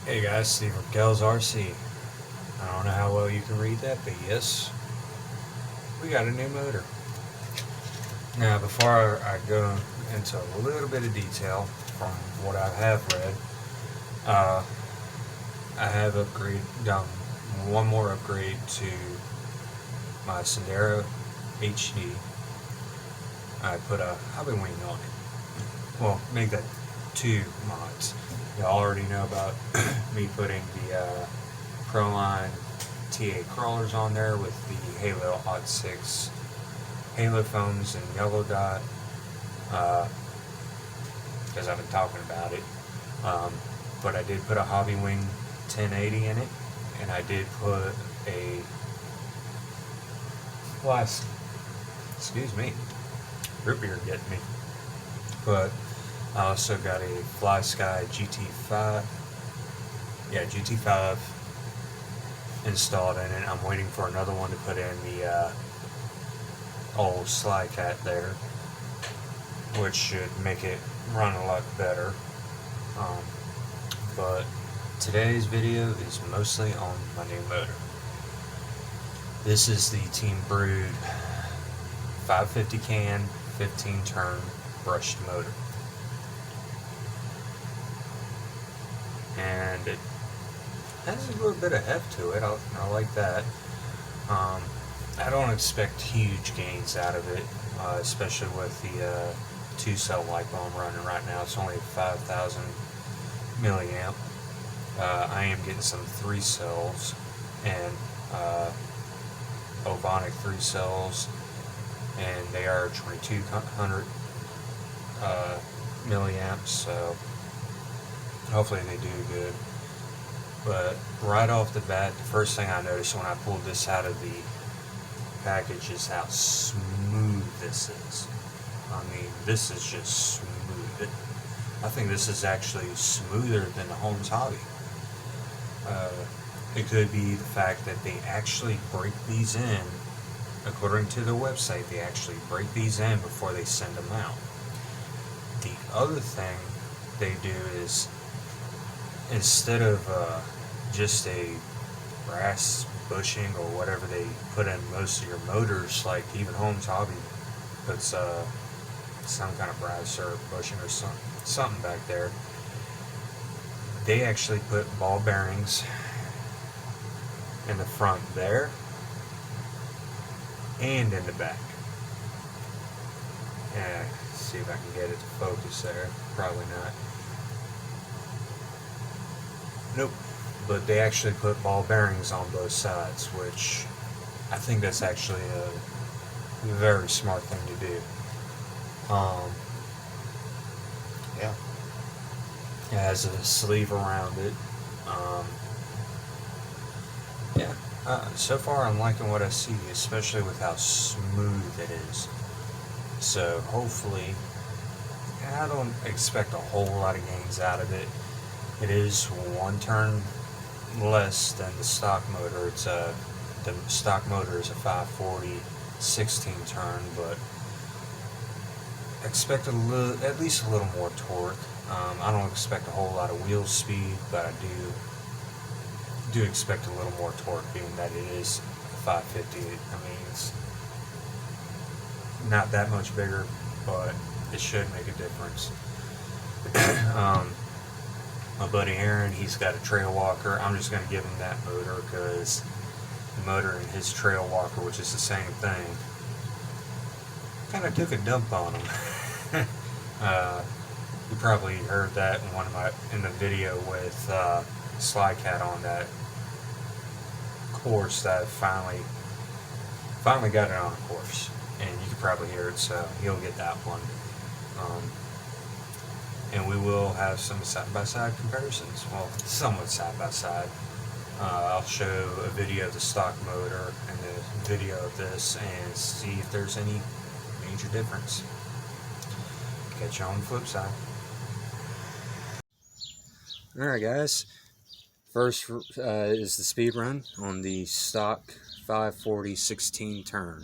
Hey guys, Steve from Kells RC. I don't know how well you can read that, but yes, we got a new motor. Now, before I go into a little bit of detail from what I have read, uh, I have done one more upgrade to my Sendero HD. I put a hobby wing on it. Well, make that two mods. You already know about me putting the Proline TA crawlers on there with the Halo Odd 6 Halo foams and yellow dot, because I've been talking about it. But I did put a Hobby Wing 1080 in it, and I did put a flask. Excuse me, root beer getting me. But I also got a Fly Sky GT5. Yeah, GT5 installed in it. I'm waiting for another one to put in the old Sly Cat there, which should make it run a lot better. But today's video is mostly on my new motor. This is the Team Brood 550 can 15 turn brushed motor, and it has a little bit of heft to it. I like that. I don't expect huge gains out of it, especially with the 2-cell LiPo I'm running right now. It's only 5,000 milliamp. I am getting some 3 cells and Ovonic 3 cells, and they are 2200 milliamps, so hopefully they do good. But right off the bat, the first thing I noticed when I pulled this out of the package is how smooth this is. I mean, this is just smooth. I think this is actually smoother than the Holmes Hobby. It could be the fact that they actually break these in. According to their website, they actually break these in before they send them out. The other thing they do is, instead of just a brass bushing or whatever they put in most of your motors, like even Holmes Hobby puts some kind of brass or bushing or something back there, they actually put ball bearings in the front there and in the back. Yeah, see if I can get it to focus there. Probably not. Nope. But they actually put ball bearings on both sides, which I think that's actually a very smart thing to do. Yeah. It has a sleeve around it. Yeah. So far I'm liking what I see, especially with how smooth it is. So hopefully, I don't expect a whole lot of gains out of it. It is 1 turn less than the stock motor. The stock motor is a 540 16 turn, but expect at least a little more torque. I don't expect a whole lot of wheel speed, but I do expect a little more torque, being that it is a 550. I mean, it's not that much bigger, but it should make a difference. My buddy Aaron, he's got a trail walker. I'm just going to give him that motor because the motor in his trail walker, which is the same thing, kind of took a dump on him. You probably heard that in the video with Sly Cat on that course that I finally got it on a course, and you can probably hear it, so you'll get that one. And we will have some side-by-side comparisons. Well, somewhat side-by-side. I'll show a video of the stock motor and a video of this and see if there's any major difference. Catch you on the flip side. Alright guys, first is the speed run on the stock 540 16 turn.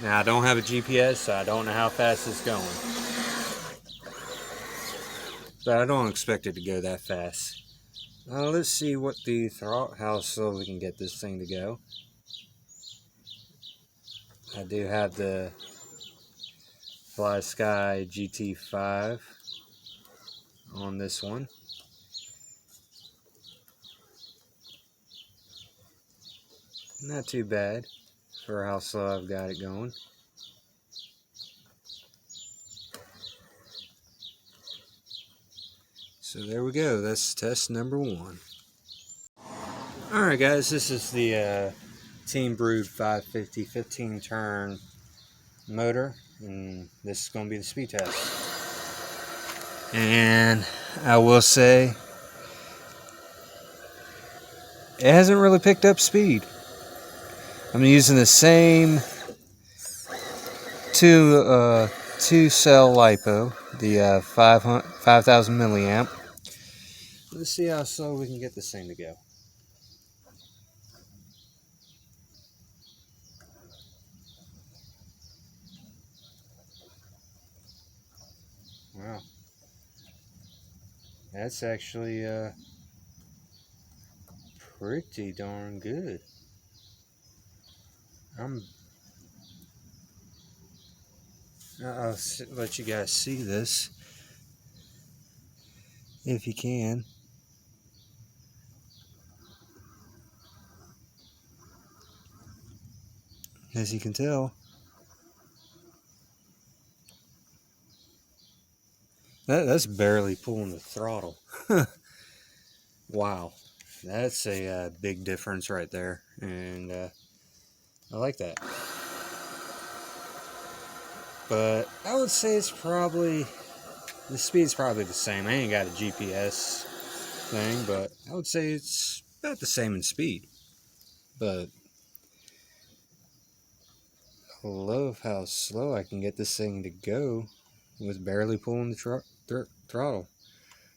Now I don't have a GPS, so I don't know how fast it's going. But I don't expect it to go that fast. Let's see what the throttle, how slow we can get this thing to go. I do have the Fly Sky GT5 on this one. Not too bad for how slow I've got it going. So there we go. That's test number 1. Alright guys, this is the Team Brood 550 15 turn motor, and this is going to be the speed test. And I will say, it hasn't really picked up speed. I'm using the same two cell lipo, the 5000 milliamp. Let's see how slow we can get this thing to go. Wow, that's actually pretty darn good. I'll let you guys see this if you can. As you can tell, that's barely pulling the throttle. Wow, that's a big difference right there, and I like that. But I would say it's probably, the speed's probably the same. I ain't got a GPS thing, but I would say it's about the same in speed. But I love how slow I can get this thing to go with barely pulling the throttle.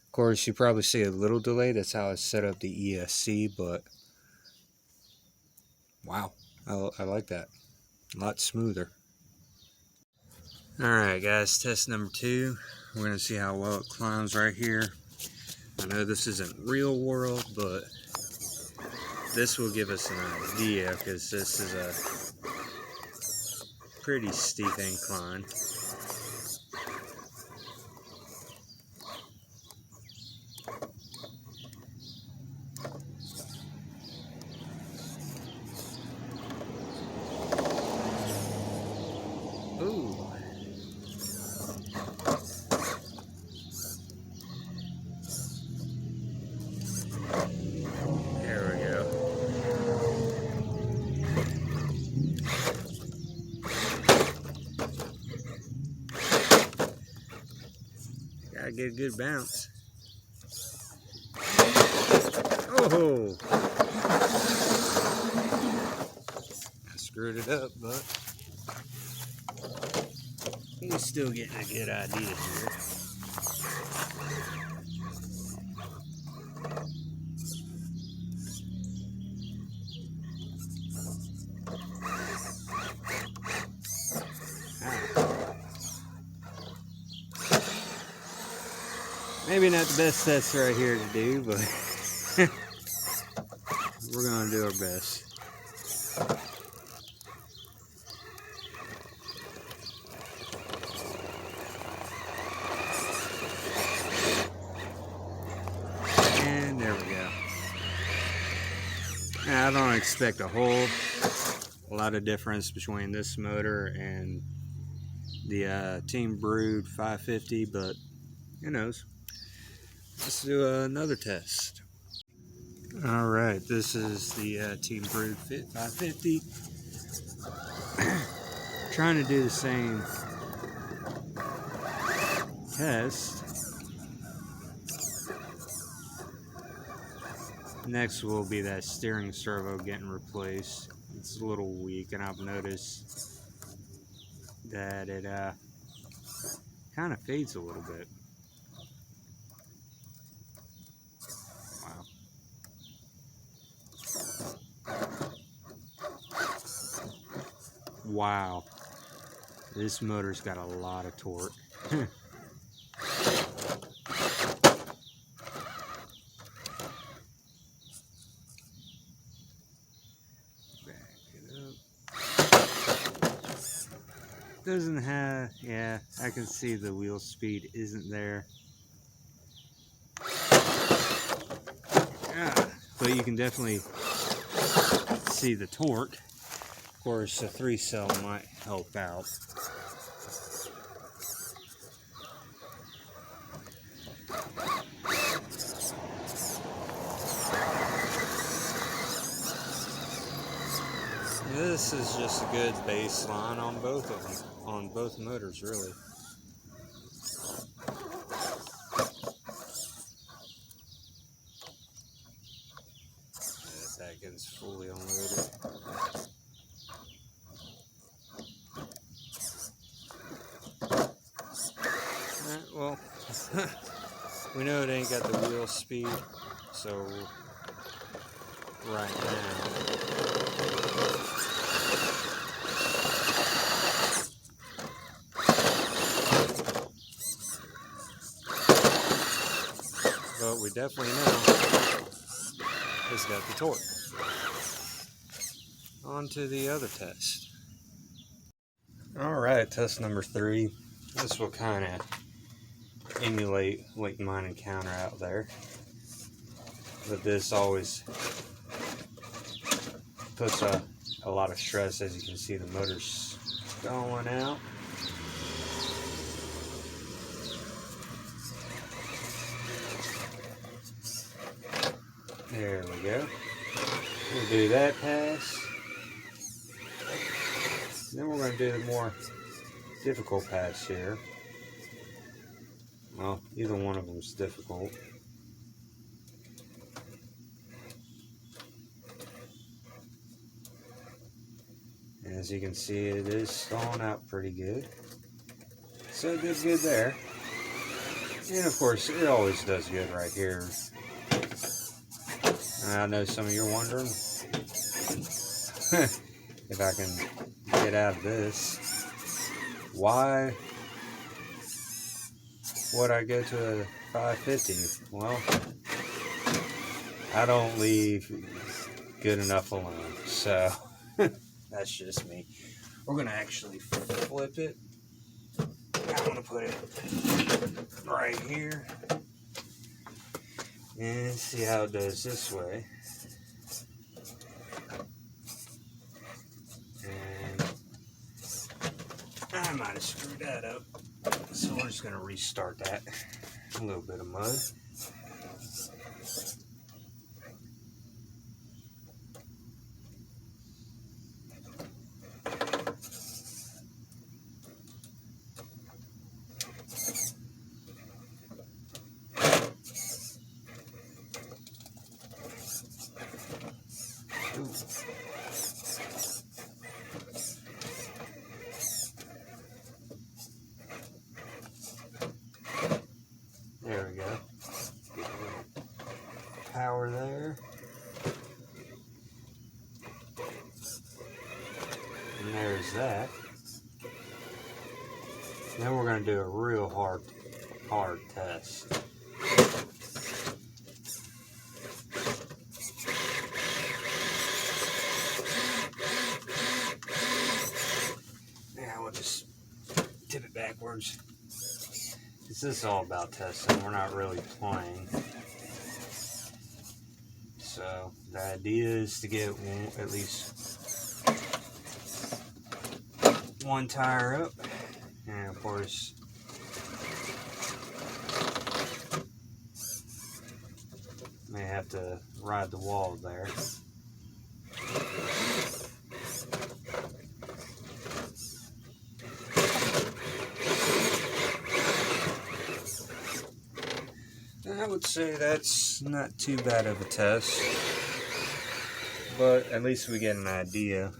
Of course, you probably see a little delay. That's how I set up the ESC, but wow, I like that. A lot smoother. Alright guys, test number 2. We're going to see how well it climbs right here. I know this isn't real world, but this will give us an idea, because this is a pretty steep incline. Ooh. There we go. Gotta get a good bounce. Oh! I screwed it up, but he's still getting a good idea here. Maybe not the best test right here to do, but we're gonna do our best. And there we go. Now, I don't expect a lot of difference between this motor and the Team Brood 550, but who knows. Let's do another test. Alright, this is the Team Brood 550. Trying to do the same test. Next will be that steering servo getting replaced. It's a little weak, and I've noticed that it kind of fades a little bit. Wow. This motor's got a lot of torque. Doesn't have, yeah, I can see the wheel speed isn't there. But you can definitely see the torque. Of course, a 3-cell might help out. This is just a good baseline on both of them, on both motors, really. That gets fully unloaded. Alright, well, we know it ain't got the wheel speed, so right now, but we definitely know it's got the torque. On to the other test. Alright, test number 3. This will kind of emulate what you might encounter out there. But this always puts a lot of stress. As you can see, the motor's going out. There we go. We'll do that pass. Then we're going to do the more difficult pass here. Well, either one of them is difficult. As you can see, it is stalling out pretty good. So it did good there. And of course, it always does good right here. I know some of you are wondering if I can get out of this. Why would I go to a 550? Well, I don't leave good enough alone, so that's just me. We're gonna actually flip it. I'm gonna put it right here and see how it does this way. And I might have screwed that up, so we're just gonna restart that. A little bit of mud. Ooh. There we go. Get a little power there. And there's that. Then we're going to do a real hard test. Now we'll just tip it backwards. This is all about testing. We're not really playing. So the idea is to get at least one tire up, and of course may have to ride the wall there. I would say that's not too bad of a test, but at least we get an idea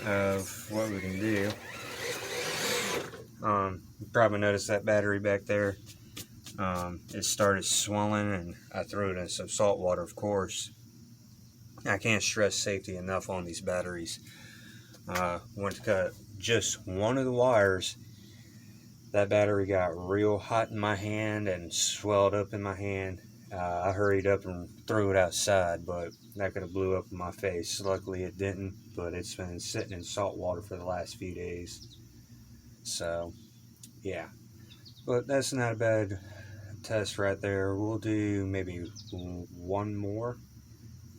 of what we can do. You probably noticed that battery back there. It started swelling, and I threw it in some salt water, of course. I can't stress safety enough on these batteries. Went to just one of the wires, that battery got real hot in my hand and swelled up in my hand. I hurried up and threw it outside, but that could have blew up in my face. Luckily it didn't, but it's been sitting in salt water for the last few days. So, yeah. But that's not a bad test right there. We'll do maybe one more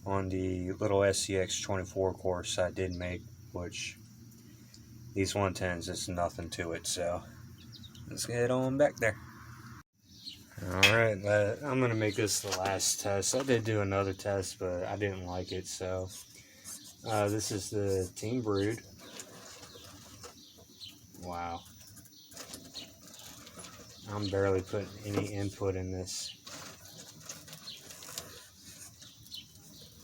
on the little SCX 24 course I did make, which these 110s is nothing to it, so let's get on back there. Alright, I'm going to make this the last test. I did do another test, but I didn't like it, so this is the Team Brood. Wow. I'm barely putting any input in this.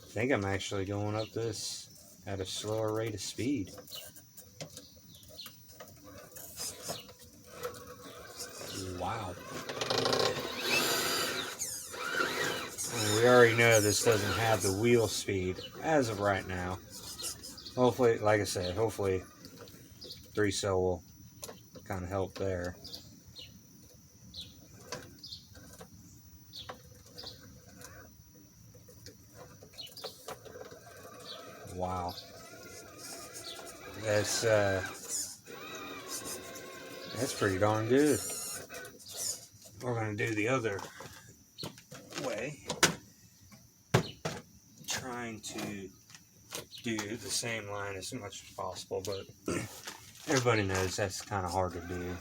I think I'm actually going up this at a slower rate of speed. Wow. And we already know this doesn't have the wheel speed as of right now. Hopefully, like I said, hopefully 3-cell will kind of help there. Wow. That's pretty darn good. We're going to do the other way. Trying to do the same line as much as possible, but everybody knows that's kind of hard to do.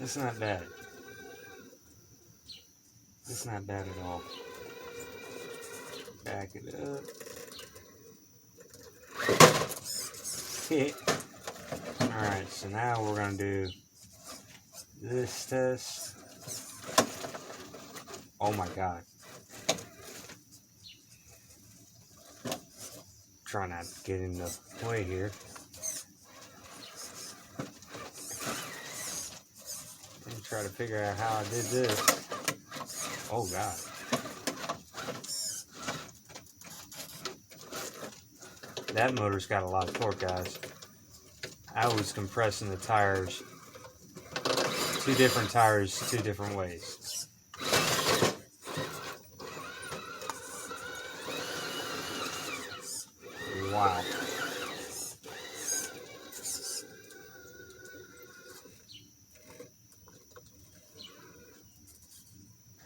It's not bad. It's not bad at all. Back it up. Alright, so now we're going to do this test. Oh my god. Try not to get in the way here. And try to figure out how I did this. Oh god. That motor's got a lot of torque, guys. I was compressing the tires, two different tires, two different ways. Wow.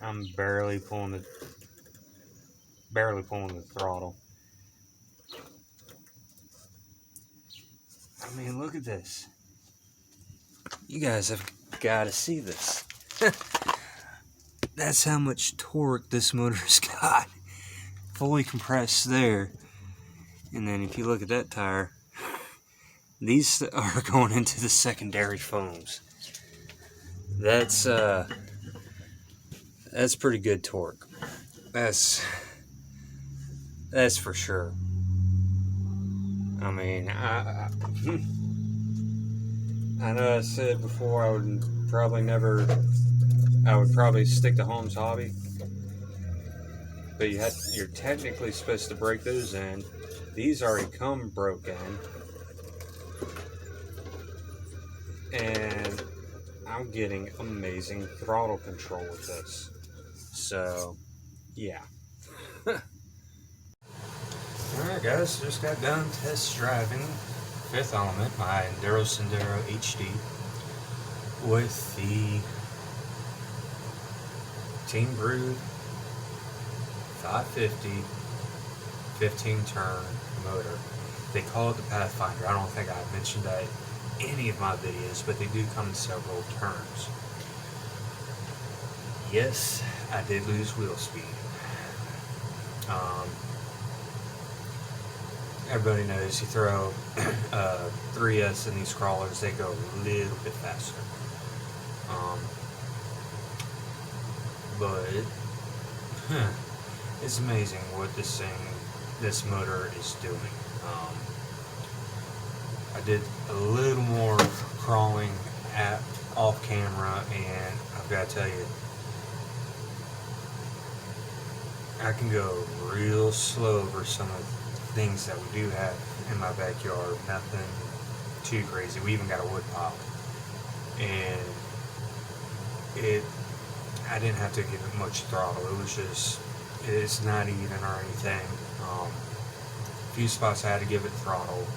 I'm barely pulling the throttle. I mean, look at this. You guys have got to see this. That's how much torque this motor's got. Fully compressed there. And then if you look at that tire, these are going into the secondary foams. That's pretty good torque. That's for sure. I mean, I know I said before I would probably stick to Holmes Hobby, but you're technically supposed to break those in. These already come broken, and I'm getting amazing throttle control with this. So, yeah. Alright guys, just got done test driving Fifth Element, my Enduro Sendero HD, with the Team Brood 550 15-turn motor. They call it the Pathfinder. I don't think I mentioned that in any of my videos, but they do come in several turns. Yes, I did lose wheel speed. Everybody knows you throw 3S in these crawlers, they go a little bit faster. But it's amazing what this motor is doing. I did a little more crawling off camera, and I gotta tell you, I can go real slow over some of the things that we do have in my backyard. Nothing too crazy. We even got a wood pile, and I didn't have to give it much throttle. It was just, it's not even or anything. A few spots I had to give it throttle.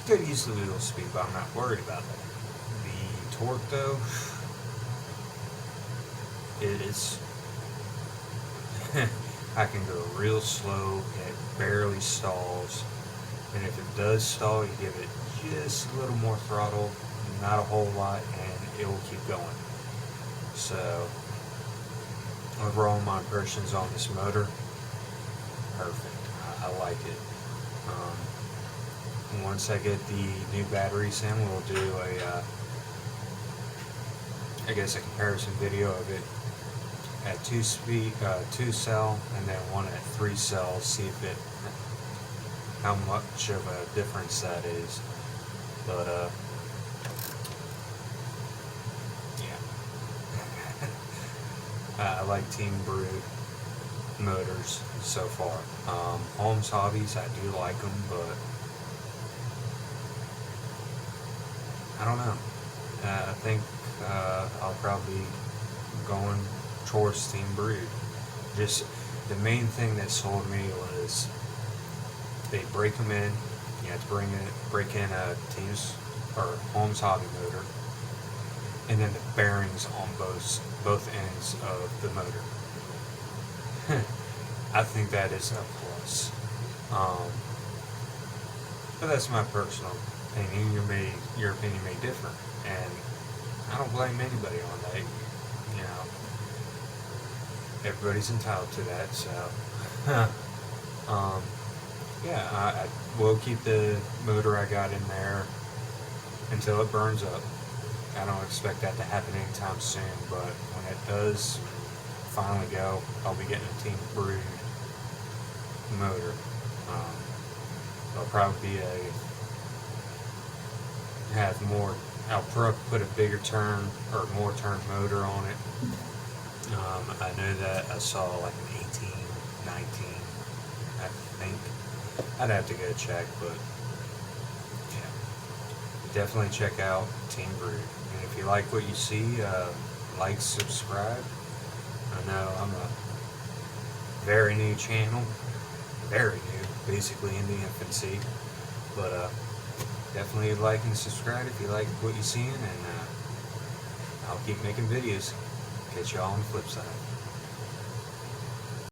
Could use the wheel speed, but I'm not worried about that. The torque though, it's I can go real slow, it barely stalls, and if it does stall, you give it just a little more throttle, not a whole lot, and it will keep going. So overall, my impressions on this motor, perfect. I like it. Once I get the new batteries in, we'll do I guess a comparison video of it at 2 cell, and then one at 3 cells, see if how much of a difference that is. But yeah, I like Team Brood motors so far. Holmes Hobbies, I do like them, but I don't know. I think I'll probably going towards Team Brood. Just the main thing that sold me was they break them in. You have to break in a Teams or Holmes Hobby motor, and then the bearings on both ends of the motor. I think that is a plus. But that's my personal opinion. Your opinion may differ, and I don't blame anybody on that. You know, everybody's entitled to that. So, yeah, I will keep the motor I got in there until it burns up. I don't expect that to happen anytime soon, but when it does finally go, I'll be getting a Team Brood motor. It'll probably be I'll probably put a bigger turn or more turn motor on it. I know that I saw like an 18, 19, I think. I'd have to go check, but yeah, definitely check out Team Brood. And if you like what you see, like, subscribe. I know I'm a very new channel, very new, basically in the infancy, but definitely like and subscribe if you like what you're seeing, and I'll keep making videos. Catch y'all on the flip side.